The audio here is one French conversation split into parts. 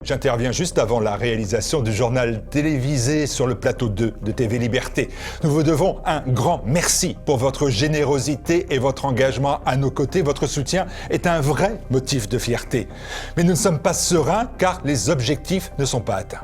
J'interviens juste avant la réalisation du journal télévisé sur le plateau 2 de TV Liberté. Nous vous devons un grand merci pour votre générosité et votre engagement à nos côtés. Votre soutien est un vrai motif de fierté. Mais nous ne sommes pas sereins car les objectifs ne sont pas atteints.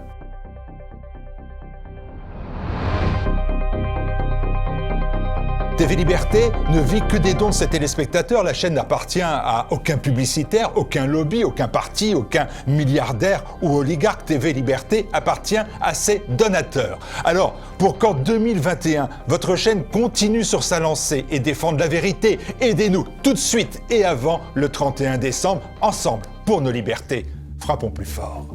TV Liberté ne vit que des dons de ses téléspectateurs. La chaîne n'appartient à aucun publicitaire, aucun lobby, aucun parti, aucun milliardaire ou oligarque. TV Liberté appartient à ses donateurs. Alors, pour qu'en 2021, votre chaîne continue sur sa lancée et défende la vérité, aidez-nous tout de suite et avant le 31 décembre, ensemble pour nos libertés. Frappons plus fort.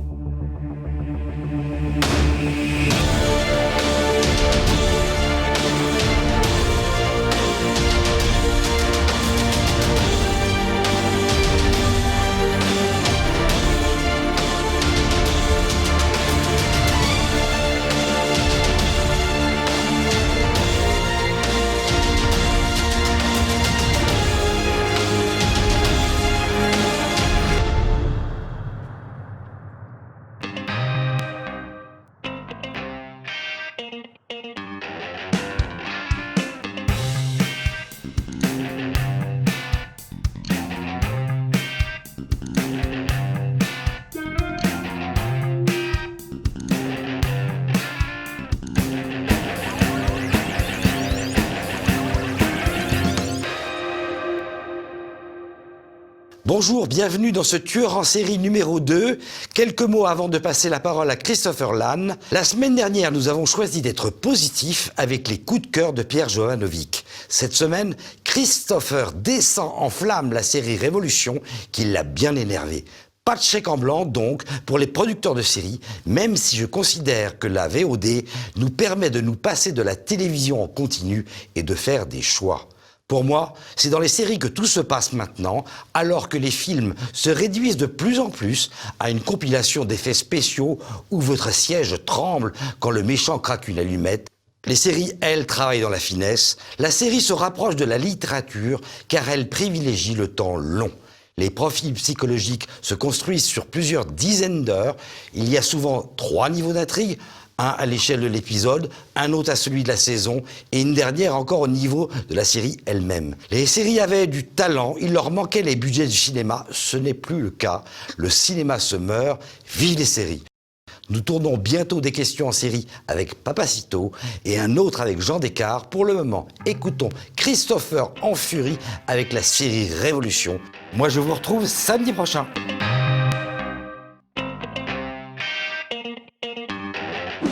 Bonjour, bienvenue dans ce tueur en série numéro 2. Quelques mots avant de passer la parole à Christopher Lann. La semaine dernière, nous avons choisi d'être positifs avec les coups de cœur de Pierre Jovanovic. Cette semaine, Christopher descend en flamme la série Révolution qui l'a bien énervé. Pas de chèque en blanc donc pour les producteurs de séries, même si je considère que la VOD nous permet de nous passer de la télévision en continu et de faire des choix. Pour moi, c'est dans les séries que tout se passe maintenant, alors que les films se réduisent de plus en plus à une compilation d'effets spéciaux où votre siège tremble quand le méchant craque une allumette. Les séries, elles, travaillent dans la finesse. La série se rapproche de la littérature car elle privilégie le temps long. Les profils psychologiques se construisent sur plusieurs dizaines d'heures. Il y a souvent 3 niveaux d'intrigue. Un à l'échelle de l'épisode, un autre à celui de la saison et une dernière encore au niveau de la série elle-même. Les séries avaient du talent, il leur manquait les budgets du cinéma, ce n'est plus le cas. Le cinéma se meurt, vive les séries. Nous tournons bientôt des questions en série avec Papacito et un autre avec Jean Descartes. Pour le moment, écoutons Christopher en furie avec la série Révolution. Moi je vous retrouve samedi prochain.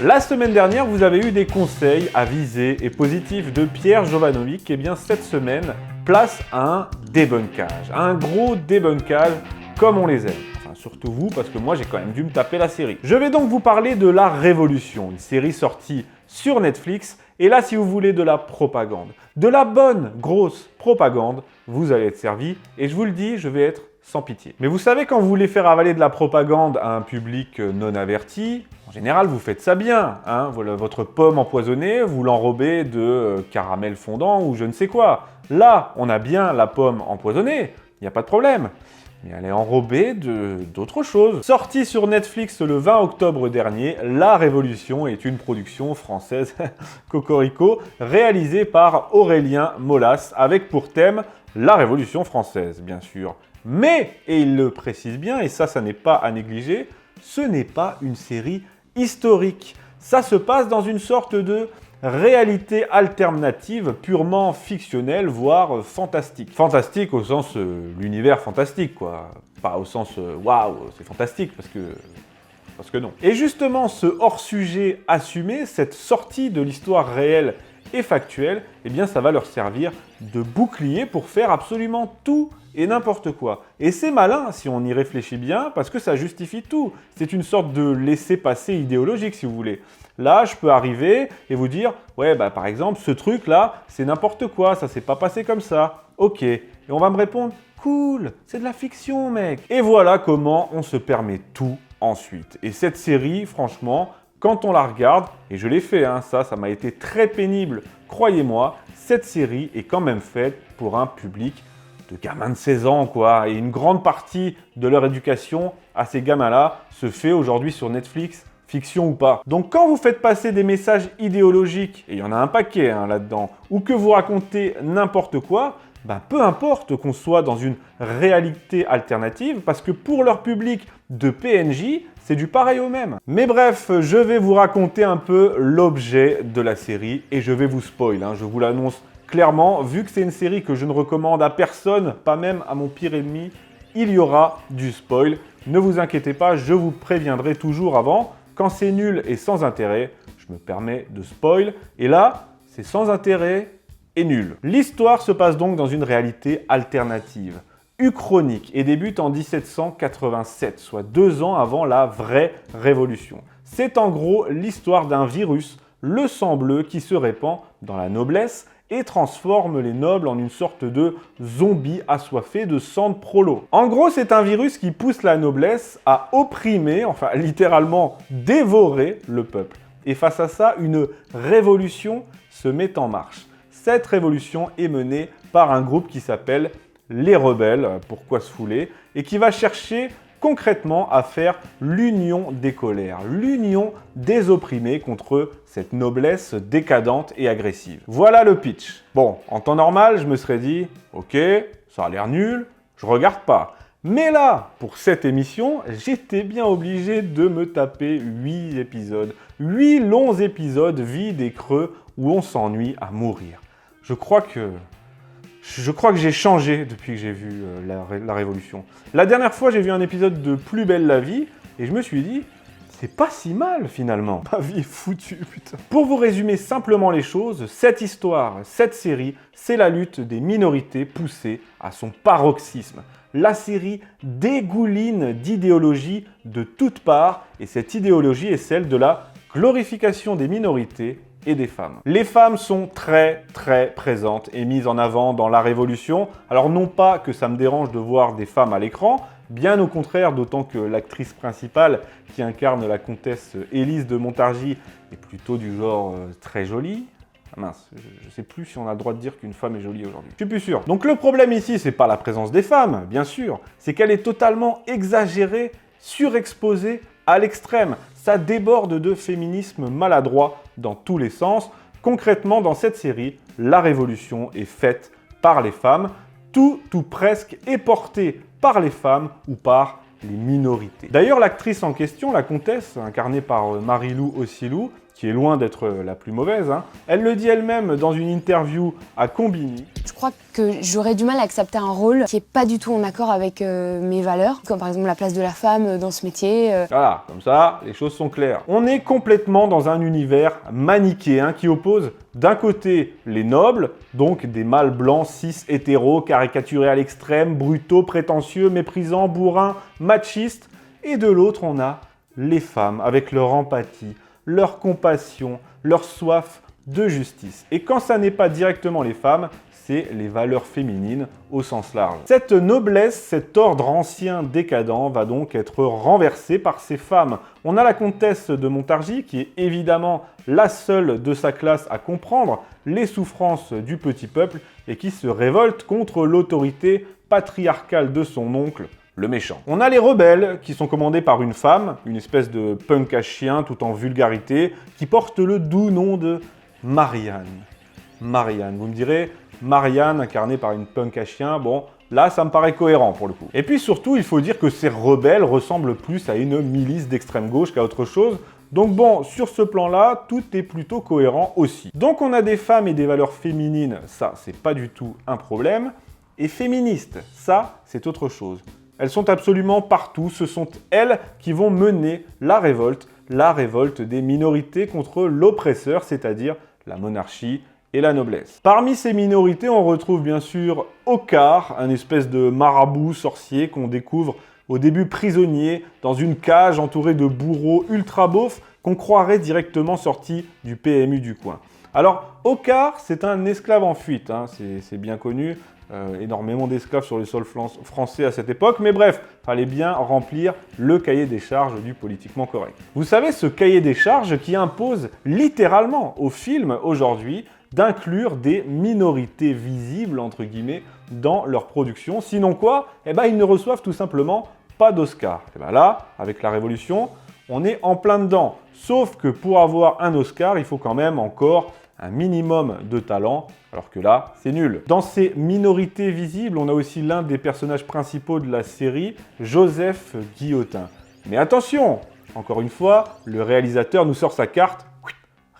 La semaine dernière, vous avez eu des conseils avisés et positifs de Pierre Jovanovic. Et bien cette semaine, place à un débunkage. Un gros débunkage comme on les aime. Enfin, surtout vous, parce que moi j'ai quand même dû me taper la série. Je vais donc vous parler de La Révolution, une série sortie sur Netflix. Et là, si vous voulez de la propagande, de la bonne grosse propagande, vous allez être servi. Et je vous le dis, je vais être sans pitié. Mais vous savez, quand vous voulez faire avaler de la propagande à un public non averti, en général, vous faites ça bien. Hein, votre pomme empoisonnée, vous l'enrobez de caramel fondant ou je ne sais quoi. Là, on a bien la pomme empoisonnée, il n'y a pas de problème. Mais elle est enrobée d'autre chose. Sortie sur Netflix le 20 octobre dernier, La Révolution est une production française, cocorico, réalisée par Aurélien Molas, avec pour thème la Révolution française, bien sûr. Mais, et il le précise bien, et ça n'est pas à négliger, ce n'est pas une série historique. Ça se passe dans une sorte de réalité alternative purement fictionnelle, voire fantastique. Fantastique au sens l'univers fantastique, quoi. Pas au sens waouh, c'est fantastique, parce que non. Et justement, ce hors-sujet assumé, cette sortie de l'histoire réelle et factuelle, eh bien ça va leur servir de bouclier pour faire absolument tout et n'importe quoi. Et c'est malin si on y réfléchit bien, parce que ça justifie tout. C'est une sorte de laisser-passer idéologique, si vous voulez. Là, je peux arriver et vous dire, ouais, bah par exemple, ce truc-là, c'est n'importe quoi, ça s'est pas passé comme ça. Ok. Et on va me répondre, cool, c'est de la fiction, mec. Et voilà comment on se permet tout ensuite. Et cette série, franchement, quand on la regarde, et je l'ai fait, hein, ça m'a été très pénible, croyez-moi, cette série est quand même faite pour un public gamins de 16 ans, quoi. Et une grande partie de leur éducation à ces gamins-là se fait aujourd'hui sur Netflix, fiction ou pas. Donc quand vous faites passer des messages idéologiques, et il y en a un paquet là-dedans, ou que vous racontez n'importe quoi, peu importe qu'on soit dans une réalité alternative, parce que pour leur public de PNJ, c'est du pareil au même. Mais bref, je vais vous raconter un peu l'objet de la série, et je vais vous spoil, je vous l'annonce clairement, vu que c'est une série que je ne recommande à personne, pas même à mon pire ennemi, il y aura du spoil. Ne vous inquiétez pas, je vous préviendrai toujours avant. Quand c'est nul et sans intérêt, je me permets de spoil. Et là, c'est sans intérêt et nul. L'histoire se passe donc dans une réalité alternative, uchronique, et débute en 1787, soit 2 ans avant la vraie révolution. C'est en gros l'histoire d'un virus, le sang bleu, qui se répand dans la noblesse et transforme les nobles en une sorte de zombie assoiffé de sang de prolo. En gros, c'est un virus qui pousse la noblesse à opprimer, enfin littéralement dévorer le peuple. Et face à ça, une révolution se met en marche. Cette révolution est menée par un groupe qui s'appelle les rebelles, pourquoi se fouler, et qui va chercher concrètement à faire l'union des colères, l'union des opprimés contre cette noblesse décadente et agressive. Voilà le pitch. Bon, en temps normal, je me serais dit, ok, ça a l'air nul, je regarde pas. Mais là, pour cette émission, j'étais bien obligé de me taper 8 épisodes. 8 longs épisodes vides et creux où on s'ennuie à mourir. Je crois que j'ai changé depuis que j'ai vu la Révolution. La dernière fois, j'ai vu un épisode de Plus belle la vie et je me suis dit, c'est pas si mal finalement. Ma vie est foutue, putain. Pour vous résumer simplement les choses, cette histoire, cette série, c'est la lutte des minorités poussée à son paroxysme. La série dégouline d'idéologie de toutes parts et cette idéologie est celle de la glorification des minorités et des femmes. Les femmes sont très présentes et mises en avant dans la Révolution. Alors non pas que ça me dérange de voir des femmes à l'écran, bien au contraire, d'autant que l'actrice principale qui incarne la comtesse Élise de Montargis est plutôt du genre très jolie. Ah mince, je sais plus si on a le droit de dire qu'une femme est jolie aujourd'hui. Je suis plus sûr. Donc le problème ici, c'est pas la présence des femmes, bien sûr, c'est qu'elle est totalement exagérée, surexposée à l'extrême. Ça déborde de féminisme maladroit dans tous les sens. Concrètement, dans cette série, la révolution est faite par les femmes. Tout ou presque est porté par les femmes ou par les minorités. D'ailleurs, l'actrice en question, la comtesse, incarnée par Marie-Lou Ossilou, qui est loin d'être la plus mauvaise, elle le dit elle-même dans une interview à Combini. Je crois que j'aurais du mal à accepter un rôle qui n'est pas du tout en accord avec mes valeurs, comme par exemple la place de la femme dans ce métier. Voilà, comme ça, les choses sont claires. On est complètement dans un univers manichéen qui oppose d'un côté les nobles, donc des mâles blancs, cis, hétéros, caricaturés à l'extrême, brutaux, prétentieux, méprisants, bourrins, machistes, et de l'autre on a les femmes avec leur empathie, leur compassion, leur soif de justice. Et quand ça n'est pas directement les femmes, c'est les valeurs féminines au sens large. Cette noblesse, cet ordre ancien décadent va donc être renversé par ces femmes. On a la comtesse de Montargis qui est évidemment la seule de sa classe à comprendre les souffrances du petit peuple et qui se révolte contre l'autorité patriarcale de son oncle, le méchant. On a les rebelles qui sont commandés par une femme, une espèce de punk à chien tout en vulgarité, qui porte le doux nom de Marianne. Marianne, vous me direz, Marianne incarnée par une punk à chien, bon, là ça me paraît cohérent pour le coup. Et puis surtout, il faut dire que ces rebelles ressemblent plus à une milice d'extrême gauche qu'à autre chose. Donc bon, sur ce plan-là, tout est plutôt cohérent aussi. Donc on a des femmes et des valeurs féminines, ça c'est pas du tout un problème. Et féministes, ça c'est autre chose. Elles sont absolument partout, ce sont elles qui vont mener la révolte des minorités contre l'oppresseur, c'est-à-dire la monarchie et la noblesse. Parmi ces minorités, on retrouve bien sûr Ocar, un espèce de marabout sorcier qu'on découvre au début prisonnier dans une cage entourée de bourreaux ultra beaufs qu'on croirait directement sortis du PMU du coin. Alors, Ocar, c'est un esclave en fuite, c'est bien connu. Énormément d'esclaves sur le sol français à cette époque, mais bref, fallait bien remplir le cahier des charges du politiquement correct. Vous savez, ce cahier des charges qui impose littéralement au film aujourd'hui d'inclure des minorités visibles, entre guillemets, dans leur production. Sinon quoi? Eh ben, ils ne reçoivent tout simplement pas d'Oscar. Et ben là, avec la Révolution, on est en plein dedans. Sauf que pour avoir un Oscar, il faut quand même encore un minimum de talent, alors que là, c'est nul. Dans ces minorités visibles, on a aussi l'un des personnages principaux de la série, Joseph Guillotin. Mais attention, encore une fois, le réalisateur nous sort sa carte,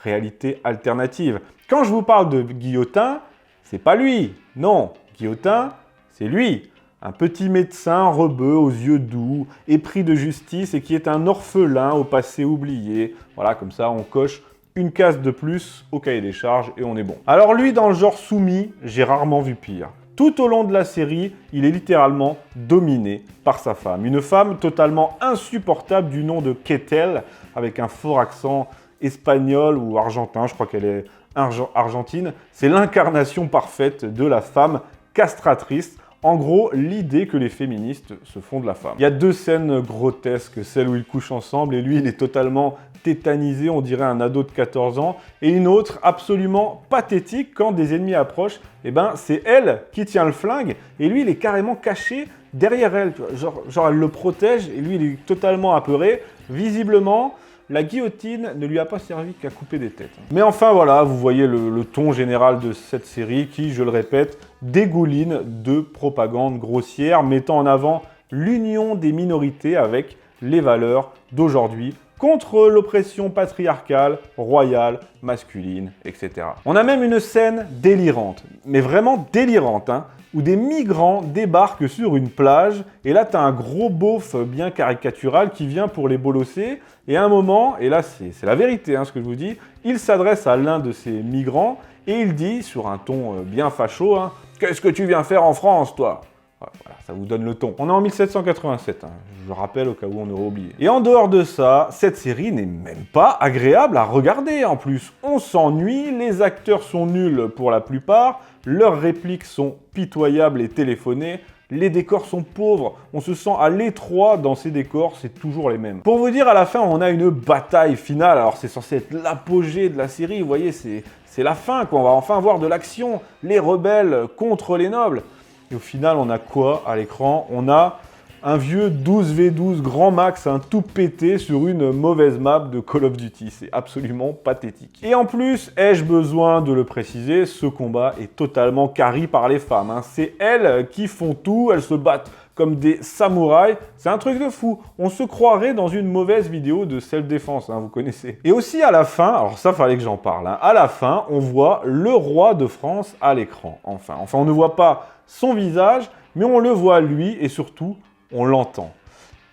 réalité alternative. Quand je vous parle de Guillotin, c'est pas lui. Non, Guillotin, c'est lui. Un petit médecin rebeu aux yeux doux, épris de justice et qui est un orphelin au passé oublié. Voilà, comme ça, on coche une case de plus au cahier des charges et on est bon. Alors lui, dans le genre soumis, j'ai rarement vu pire. Tout au long de la série, il est littéralement dominé par sa femme. Une femme totalement insupportable du nom de Ketel, avec un fort accent espagnol ou argentin, je crois qu'elle est argentine. C'est l'incarnation parfaite de la femme castratrice. En gros, l'idée que les féministes se font de la femme. Il y a deux scènes grotesques, celle où ils couchent ensemble et lui, il est totalement tétanisé, on dirait un ado de 14 ans, et une autre absolument pathétique quand des ennemis approchent, et ben c'est elle qui tient le flingue, et lui, il est carrément caché derrière elle. Genre elle le protège, et lui, il est totalement apeuré. Visiblement, la guillotine ne lui a pas servi qu'à couper des têtes. Mais enfin voilà, vous voyez le ton général de cette série qui, je le répète, dégouline de propagande grossière, mettant en avant l'union des minorités avec les valeurs d'aujourd'hui, contre l'oppression patriarcale, royale, masculine, etc. On a même une scène délirante, mais vraiment délirante, hein, où des migrants débarquent sur une plage, et là, tu as un gros beauf bien caricatural qui vient pour les bolosser, et à un moment, et là, c'est la vérité, hein, ce que je vous dis, il s'adresse à l'un de ces migrants, et il dit, sur un ton bien facho, hein, « Qu'est-ce que tu viens faire en France, toi ?» Voilà, ça vous donne le ton. On est en 1787, hein, je le rappelle au cas où on aurait oublié. Et en dehors de ça, cette série n'est même pas agréable à regarder en plus. On s'ennuie, les acteurs sont nuls pour la plupart, leurs répliques sont pitoyables et téléphonées, les décors sont pauvres, on se sent à l'étroit dans ces décors, c'est toujours les mêmes. Pour vous dire, à la fin, on a une bataille finale, alors c'est censé être l'apogée de la série, vous voyez, c'est la fin, quoi. On va enfin voir de l'action, les rebelles contre les nobles. Et au final, on a quoi à l'écran? On a un vieux 12v12 grand max, un tout pété sur une mauvaise map de Call of Duty. C'est absolument pathétique. Et en plus, ai-je besoin de le préciser, ce combat est totalement carry par les femmes, hein. C'est elles qui font tout, elles se battent comme des samouraïs. C'est un truc de fou. On se croirait dans une mauvaise vidéo de self-défense, hein, vous connaissez. Et aussi à la fin, alors ça fallait que j'en parle, hein, à la fin, on voit le roi de France à l'écran. Enfin, on ne voit pas son visage, mais on le voit lui et surtout, on l'entend.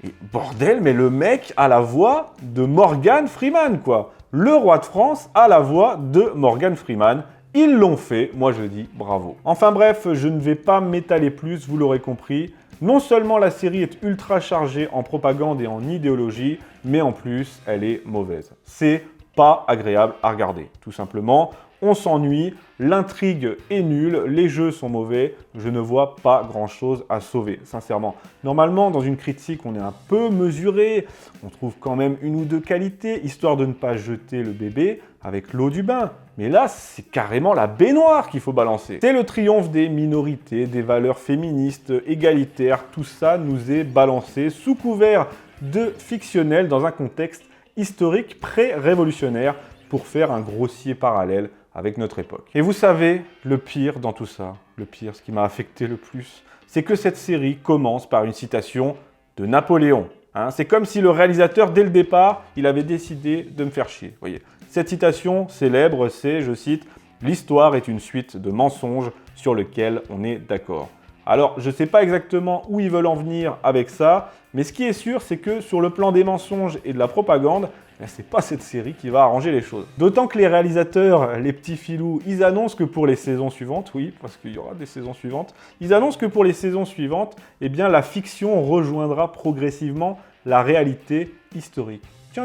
Et bordel, mais le mec a la voix de Morgan Freeman, quoi. Le roi de France a la voix de Morgan Freeman. Ils l'ont fait, moi je dis bravo. Enfin bref, je ne vais pas m'étaler plus, vous l'aurez compris. Non seulement la série est ultra chargée en propagande et en idéologie, mais en plus, elle est mauvaise. C'est pas agréable à regarder, tout simplement. On s'ennuie, l'intrigue est nulle, les jeux sont mauvais, je ne vois pas grand-chose à sauver, sincèrement. Normalement, dans une critique, on est un peu mesuré, on trouve quand même une ou deux qualités, histoire de ne pas jeter le bébé avec l'eau du bain. Mais là, c'est carrément la baignoire qu'il faut balancer. C'est le triomphe des minorités, des valeurs féministes, égalitaires, tout ça nous est balancé sous couvert de fictionnel dans un contexte historique pré-révolutionnaire pour faire un grossier parallèle avec notre époque. Et vous savez, le pire dans tout ça, le pire, ce qui m'a affecté le plus, c'est que cette série commence par une citation de Napoléon. Hein, c'est comme si le réalisateur, dès le départ, il avait décidé de me faire chier. Voyez. Cette citation célèbre, c'est, je cite, « L'histoire est une suite de mensonges sur lesquels on est d'accord ». Alors, je ne sais pas exactement où ils veulent en venir avec ça, mais ce qui est sûr, c'est que sur le plan des mensonges et de la propagande, c'est pas cette série qui va arranger les choses. D'autant que les réalisateurs, les petits filous, ils annoncent que pour les saisons suivantes, oui, parce qu'il y aura des saisons suivantes, ils annoncent que pour les saisons suivantes, eh bien, la fiction rejoindra progressivement la réalité historique.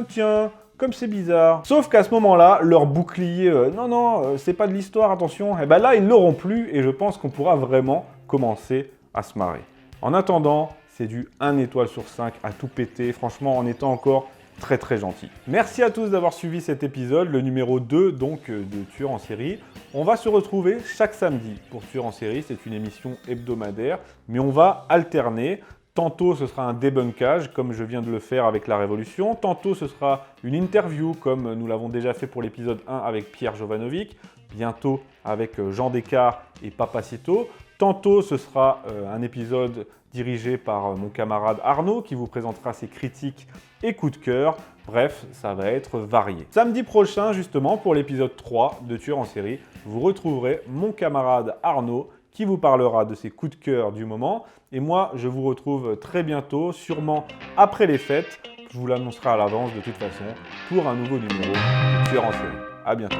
Tiens, comme c'est bizarre. Sauf qu'à ce moment-là, leur bouclier, non, c'est pas de l'histoire, attention, et ben là, ils l'auront plus, et je pense qu'on pourra vraiment commencer à se marrer. En attendant, c'est du 1 étoile sur 5 à tout péter, franchement, en étant encore très très gentil. Merci à tous d'avoir suivi cet épisode, le numéro 2 donc de Tueurs en série. On va se retrouver chaque samedi pour Tueurs en série, c'est une émission hebdomadaire, mais on va alterner. Tantôt ce sera un débunkage comme je viens de le faire avec La Révolution, tantôt ce sera une interview comme nous l'avons déjà fait pour l'épisode 1 avec Pierre Jovanovic, bientôt avec Jean Descartes et Papacito. Tantôt, ce sera un épisode dirigé par mon camarade Arnaud qui vous présentera ses critiques et coups de cœur. Bref, ça va être varié. Samedi prochain, justement, pour l'épisode 3 de Tueurs en série, vous retrouverez mon camarade Arnaud qui vous parlera de ses coups de cœur du moment. Et moi, je vous retrouve très bientôt, sûrement après les fêtes. Je vous l'annoncerai à l'avance de toute façon, pour un nouveau numéro de Tueurs en série. À bientôt.